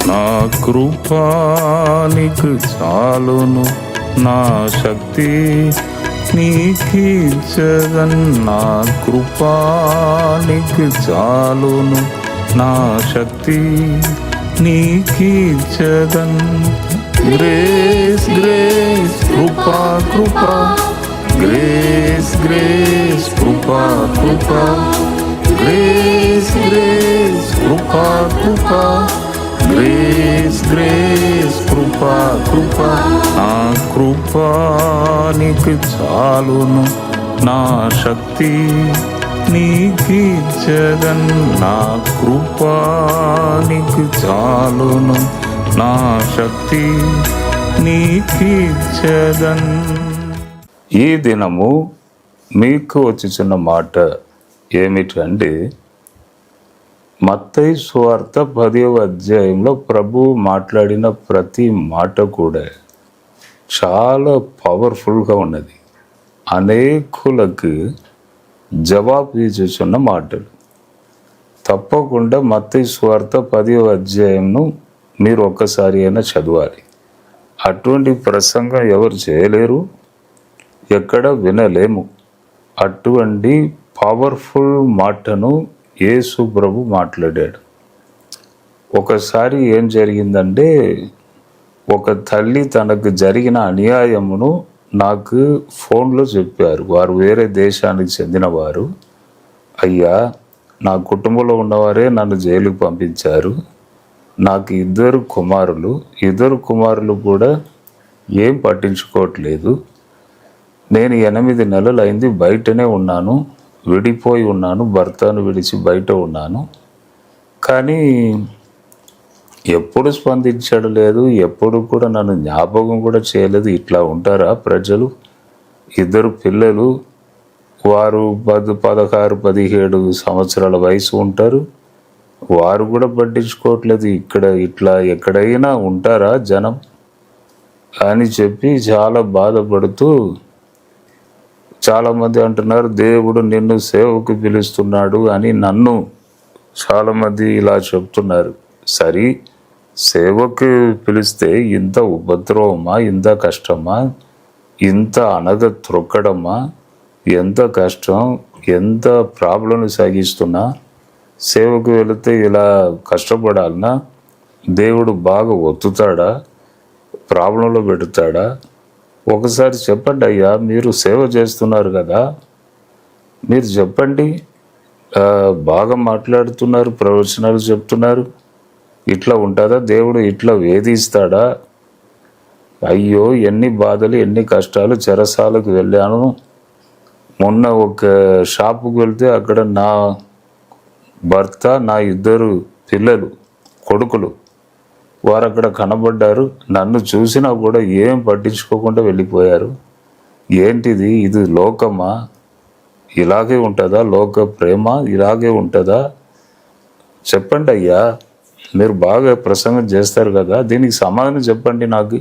నా కృపా నీకు చాలును, నా శక్తి నీకీర్చదన్. నా కృపా నీకు చాలును, నా శక్తి నీకీర్చదన్. గ్రేస్ గ్రేస్ కృపా కృపా, గ్రేస్ గ్రేస్ కృపా కృపా, గ్రేస్ గ్రేస్ కృపా కృపా, గ్రేస్ గ్రేస్ కృపా కృపా. నా కృపా నీకు చాలును, నా శక్తి నీకీర్చదన్. నా కృపా నీకు చాలును, నా శక్తి నీకీర్చదన్. ఈ దినము మీకు వచ్చిన మాట ఏమిటంటే, మత్తయి సువార్త 10వ అధ్యాయంలో ప్రభువు మాట్లాడిన ప్రతి మాట కూడా చాలా పవర్ఫుల్గా ఉన్నది. అనేకులకు జవాబు ఇచ్చుచున్న మాటలు. తప్పకుండా మత్తయి సువార్త 10వ అధ్యాయంను మీరు ఒక్కసారి అయినా చదవాలి. అటువంటి ప్రసంగం ఎవరు చేయలేరు, ఎక్కడ వినలేము. అటువంటి పవర్ఫుల్ మాటను యేసు ప్రభు మాట్లాడాడు. ఒకసారి ఏం జరిగిందంటే, ఒక తల్లి తనకు జరిగిన అన్యాయమును నాకు ఫోన్లో చెప్పారు. వారు వేరే దేశానికి చెందినవారు. అయ్యా, నా కుటుంబంలో ఉన్నవారే నన్ను జైలుకు పంపించారు. నాకు ఇద్దరు కుమారులు కూడా ఏం పట్టించుకోవట్లేదు. నేను 8 నెలలు అయింది బయటనే ఉన్నాను, విడిపోయి ఉన్నాను, భర్తను విడిచి బయట ఉన్నాను. కానీ ఎప్పుడు స్పందించడం లేదు, ఎప్పుడు కూడా నన్ను జ్ఞాపకం కూడా చేయలేదు. ఇట్లా ఉంటారా ప్రజలు? 2 పిల్లలు, వారు 16, 17 సంవత్సరాల వయసు ఉంటారు. వారు కూడా పట్టించుకోవట్లేదు. ఇట్లా ఎక్కడైనా ఉంటారా జనం అని చెప్పి చాలా బాధపడుతూ చాలామంది అంటున్నారు, దేవుడు నిన్ను సేవకు పిలుస్తున్నాడు అని నన్ను చాలామంది ఇలా చెప్తున్నారు. సరే, సేవకు పిలిస్తే ఇంత ఉపద్రవమా, ఇంత కష్టమా, ఇంత అనగ త్రొక్కడమా, ఎంత కష్టం, ఎంత ప్రాబ్లం సాగిస్తున్నా సేవకు వెళితే ఇలా కష్టపడాలన్నా? దేవుడు బాగా ఒత్తుతాడా, ప్రాబ్లంలో పెడతాడా? ఒకసారి చెప్పండి అయ్యా, మీరు సేవ చేస్తున్నారు కదా, మీరు చెప్పండి. బాగా మాట్లాడుతున్నారు, ప్రవచనాలు చెప్తున్నారు. ఇట్లా ఉంటుందా? దేవుడు ఇట్లా వేధిస్తాడా? అయ్యో, ఎన్ని బాధలు, ఎన్ని కష్టాలు. చెరసాలకు వెళ్ళాను. మొన్న ఒక షాపుకు వెళ్తే అక్కడ నా భర్త, నా 2 పిల్లలు, కొడుకులు, వారు అక్కడ కనబడ్డారు. నన్ను చూసినా కూడా ఏం పట్టించుకోకుండా వెళ్ళిపోయారు. ఏంటిది? ఇది లోకమా? ఇలాగే ఉంటుందా? లోక ప్రేమ ఇలాగే ఉంటుందా? చెప్పండి అయ్యా, మీరు బాగా ప్రసంగం చేస్తారు కదా, దీనికి సమాధానం చెప్పండి నాకు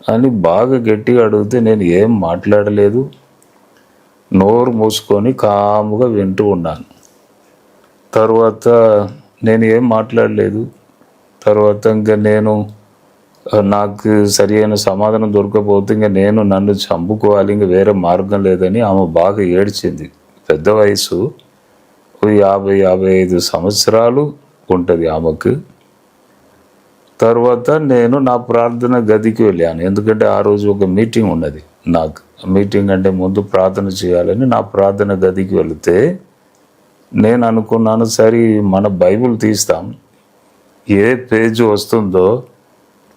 అని బాగా గట్టిగా అడిగితే నేను ఏం మాట్లాడలేదు, నోరు మూసుకొని కాముగా వింటూ ఉన్నాను. తర్వాత నేను ఏం మాట్లాడలేదు. తర్వాత ఇంకా నాకు సరి అయిన సమాధానం దొరకపోతే ఇంకా నన్ను చంపుకోవాలి, ఇంకా వేరే మార్గం లేదని ఆమె బాగా ఏడ్చింది. పెద్ద వయసు, 50-55 సంవత్సరాలు ఉంటుంది ఆమెకు. తర్వాత నేను నా ప్రార్థన గదికి వెళ్ళాను. ఎందుకంటే ఆ రోజు ఒక మీటింగ్ ఉన్నది నాకు. మీటింగ్ అంటే ముందు ప్రార్థన చేయాలని నా ప్రార్థన గదికి వెళితే నేను అనుకున్నాను, సరే మన బైబిల్ తీస్తాం, ఏ పేజీ వస్తుందో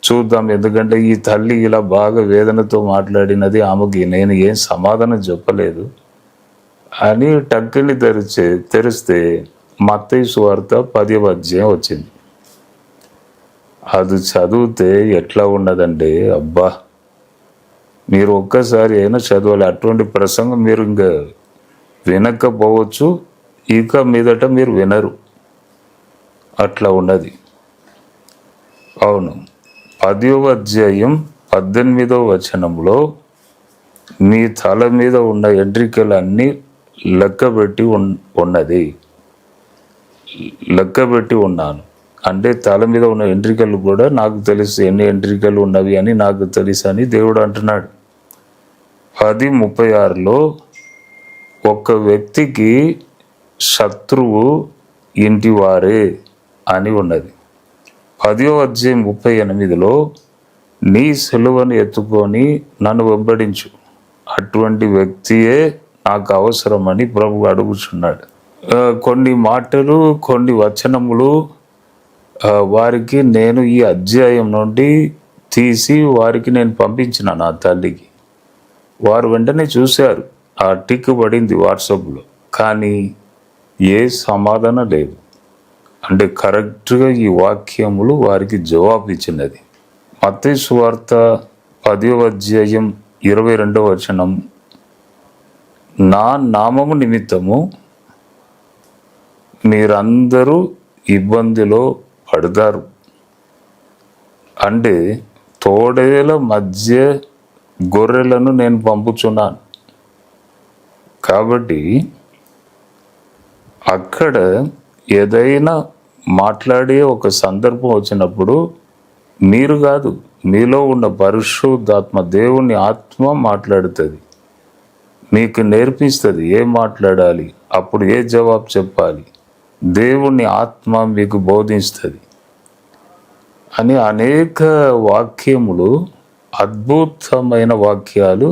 చూద్దాం. ఎందుకంటే ఈ తల్లి ఇలా బాగా వేదనతో మాట్లాడినది, ఆమెకి నేను ఏం సమాధానం చెప్పలేదు అని టక్కుని తెరిస్తే మత్తయి సువార్త 10వ అధ్యాయం వచ్చింది. అది చదివితే ఎట్లా ఉన్నదంటే, అబ్బా, మీరు ఒక్కసారి అయినా చదవాలి. అటువంటి ప్రసంగం మీరు ఇంకా వినకపోవచ్చు, ఇక మీదట మీరు వినరు. అట్లా ఉన్నది. అవును, 10వ అధ్యాయం 18వ వచనంలో మీ తల మీద ఉన్న ఎంట్రికలన్నీ లెక్కబెట్టి ఉన్నాను అంటే తల మీద ఉన్న ఎంట్రికలు కూడా నాకు తెలుసు ఎన్ని ఎంట్రికలు ఉన్నవి అని నాకు తెలుసు అని దేవుడు అంటున్నాడు. 10:36లో ఒక వ్యక్తికి శత్రువు ఇంటివారే అని ఉన్నది. 10:38లో నీ సిలువను ఎత్తుకొని నన్ను వెంబడించు, అటువంటి వ్యక్తియే నాకు అవసరమని ప్రభు అడుగుచున్నాడు. కొన్ని మాటలు, కొన్ని వచనములు వారికి నేను ఈ అధ్యాయం నుండి తీసి వారికి నేను పంపించిన నా తల్లికి. వారు వెంటనే చూశారు, ఆ టిక్ పడింది వాట్సాప్లో, కానీ ఏ సమాధానం లేదు. అంటే కరెక్ట్గా ఈ వాక్యములు వారికి జవాబు ఇచ్చినది. మత్తయి సువార్త 10:22 నా నామము నిమిత్తము మీరందరూ ఇబ్బందిలో పడతారు. అంటే తోడేల మధ్య గొర్రెలను నేను పంపుచున్నాను. కాబట్టి అక్కడ ఏదైనా మాట్లాడే ఒక సందర్భం వచ్చినప్పుడు మీరు కాదు, మీలో ఉన్న పరిశుద్ధాత్మ దేవుని ఆత్మ మాట్లాడుతుంది, మీకు నేర్పిస్తుంది ఏం మాట్లాడాలి, అప్పుడు ఏ జవాబు చెప్పాలి, దేవుని ఆత్మ మీకు బోధిస్తుంది అని అనేక వాక్యములు, అద్భుతమైన వాక్యాలు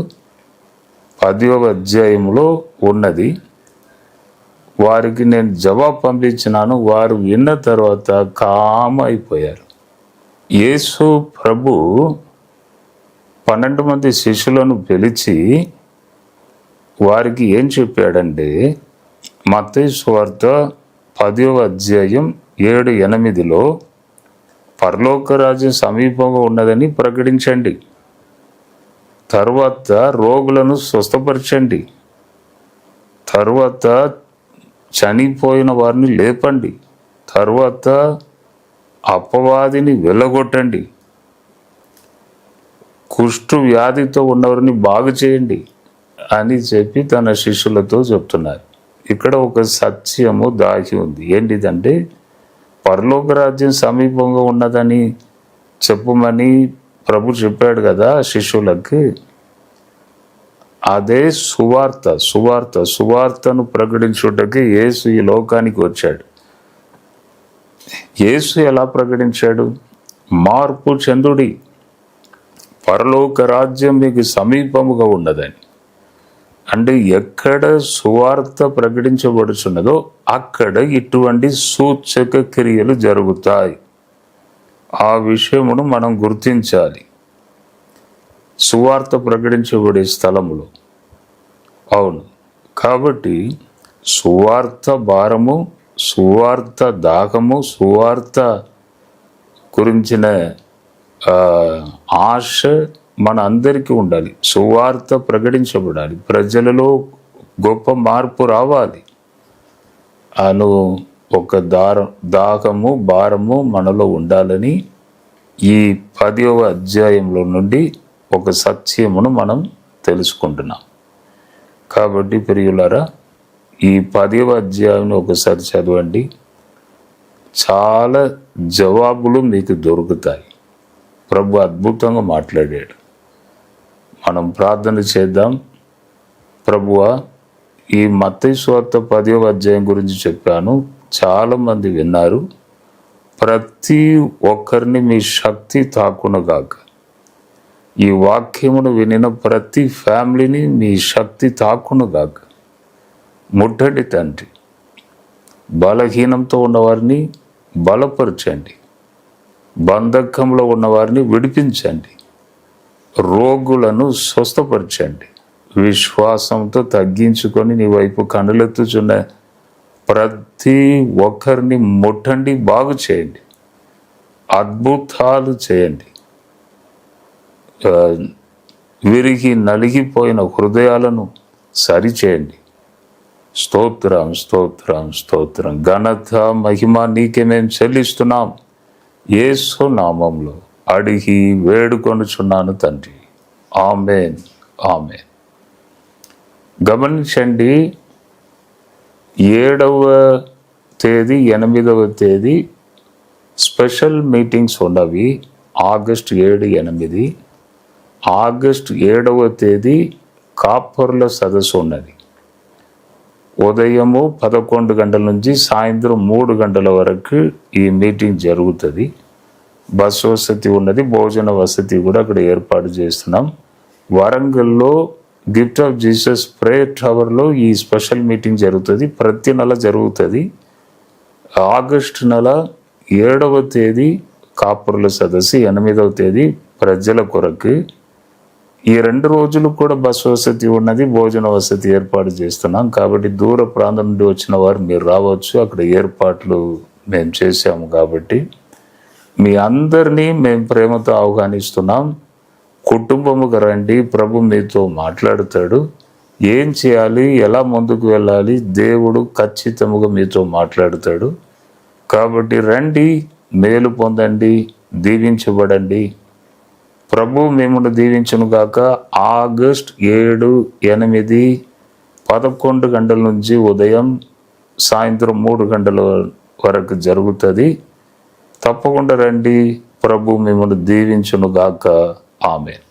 10వ అధ్యాయంలో ఉన్నది. వారికి నేను జవాబు పంపించినాను, వారు విన్న తర్వాత కామ అయిపోయారు. యేసు ప్రభు 12 మంది శిష్యులను పిలిచి వారికి ఏం చెప్పాడంటే, మత్తయి సువార్త 10:7-8లో పరలోక రాజ్యం సమీపంగా ఉన్నదని ప్రకటించండి, తర్వాత రోగులను స్వస్థపరచండి, తర్వాత చనిపోయిన వారిని లేపండి, తర్వాత అపవాదిని వెళ్ళగొట్టండి, కుష్టు వ్యాధితో ఉన్నవారిని బాగు చేయండి అని చెప్పి తన శిష్యులతో చెప్తున్నారు. ఇక్కడ ఒక సత్యము దాగి ఉంది. ఏంటిదంటే, పరలోక రాజ్యం సమీపంగా ఉన్నదని చెప్పమని ప్రభు చెప్పాడు కదా శిష్యులకి. అదే సువార్తను ప్రకటించుటకి యేసు ఈ లోకానికి వచ్చాడు. యేసు ఎలా ప్రకటించాడు? మార్పు చెందుడి, పరలోక రాజ్యం మీకు సమీపముగా ఉన్నదని. అంటే ఎక్కడ సువార్త ప్రకటించబడుచున్నదో అక్కడ ఇటువంటి సూచక క్రియలు జరుగుతాయి. ఆ విషయమును మనం గుర్తించాలి. సువార్త ప్రకటించబడే స్థలములో. అవును, కాబట్టి సువార్త భారము, సువార్త దాహము, సువార్త గురించిన ఆశ మన అందరికీ ఉండాలి. సువార్త ప్రకటించబడాలి, ప్రజలలో గొప్ప మార్పు రావాలి. అను ఒక దాహము, భారము మనలో ఉండాలని ఈ 10వ అధ్యాయంలో నుండి ఒక సత్యమును మనం తెలుసుకుంటున్నాం. కాబట్టి ప్రియులారా, ఈ 10వ అధ్యాయం ఒకసారి చదవండి, చాలా జవాబులు మీకు దొరుకుతాయి. ప్రభు అద్భుతంగా మాట్లాడాడు. మనం ప్రార్థన చేద్దాం. ప్రభువా, ఈ మత్తయి సువార్త 10వ అధ్యాయం గురించి చెప్పాను, చాలామంది విన్నారు. ప్రతి ఒక్కరిని మీ శక్తి తాకునగాక. ఈ వాక్యమును వినిన ప్రతి ఫ్యామిలీని మీ శక్తి తాకునగాక. ముట్టడి తండ్రి, బలహీనంతో ఉన్నవారిని బలపరచండి, బంధకంలో ఉన్నవారిని విడిపించండి, రోగులను స్వస్థపరచండి. విశ్వాసంతో తగ్గించుకొని నీ వైపు కనులెత్తుచున్న ప్రతి ఒక్కరిని ముట్టండి, బాగు చేయండి, అద్భుతాలు చేయండి. విరిగి నలిగిపోయిన హృదయాలను సరిచేయండి. స్తోత్రం, స్తోత్రం, స్తోత్రం. ఘనత, మహిమ నీకే మేము చెల్లిస్తున్నాం. యేసు నామంలో అడిగి వేడుకొనుచున్నాను తండ్రి. ఆమేన్, ఆమేన్. గమనించండి, 7వ తేదీ 8వ తేదీ స్పెషల్ మీటింగ్స్ ఉన్నవి ఆగస్టు 7, 8. ఆగస్టు 7వ తేదీ కాపర్ల సదస్సు ఉన్నది. ఉదయము 11 గంటల నుంచి సాయంత్రం 3 గంటల వరకు ఈ మీటింగ్ జరుగుతుంది. బస్ వసతి ఉన్నది, భోజన వసతి కూడా అక్కడ ఏర్పాటు చేస్తున్నాం. వరంగల్లో గిఫ్ట్ ఆఫ్ జీసస్ ప్రేయర్ టవర్లో ఈ స్పెషల్ మీటింగ్ జరుగుతుంది. ప్రతి నెల జరుగుతుంది. ఆగస్టు నెల 7వ తేదీ కాపురుల సదస్సు, 8వ తేదీ ప్రజల కొరకు. ఈ 2 రోజులు కూడా బస్ వసతి ఉన్నది, భోజన వసతి ఏర్పాటు చేస్తున్నాం. కాబట్టి దూర ప్రాంతం నుండి వచ్చిన వారు మీరు రావచ్చు. అక్కడ ఏర్పాట్లు మేము చేశాము. కాబట్టి మీ అందరినీ మేము ప్రేమతో ఆహ్వానిస్తున్నాం. కుటుంబముగా రండి, ప్రభు మీతో మాట్లాడుతాడు. ఏం చేయాలి, ఎలా ముందుకు వెళ్ళాలి, దేవుడు ఖచ్చితంగా మీతో మాట్లాడుతాడు. కాబట్టి రండి, మేలు పొందండి, దీవించబడండి. ప్రభు మిమ్మల్ని దీవించును గాక. ఆగస్టు 7, 8, 11 గంటల నుంచి ఉదయం సాయంత్రం 3 గంటల వరకు జరుగుతుంది. తప్పకుండా రండి. ప్రభు మిమ్మల్ని దీవించును గాక. ఆమేన్.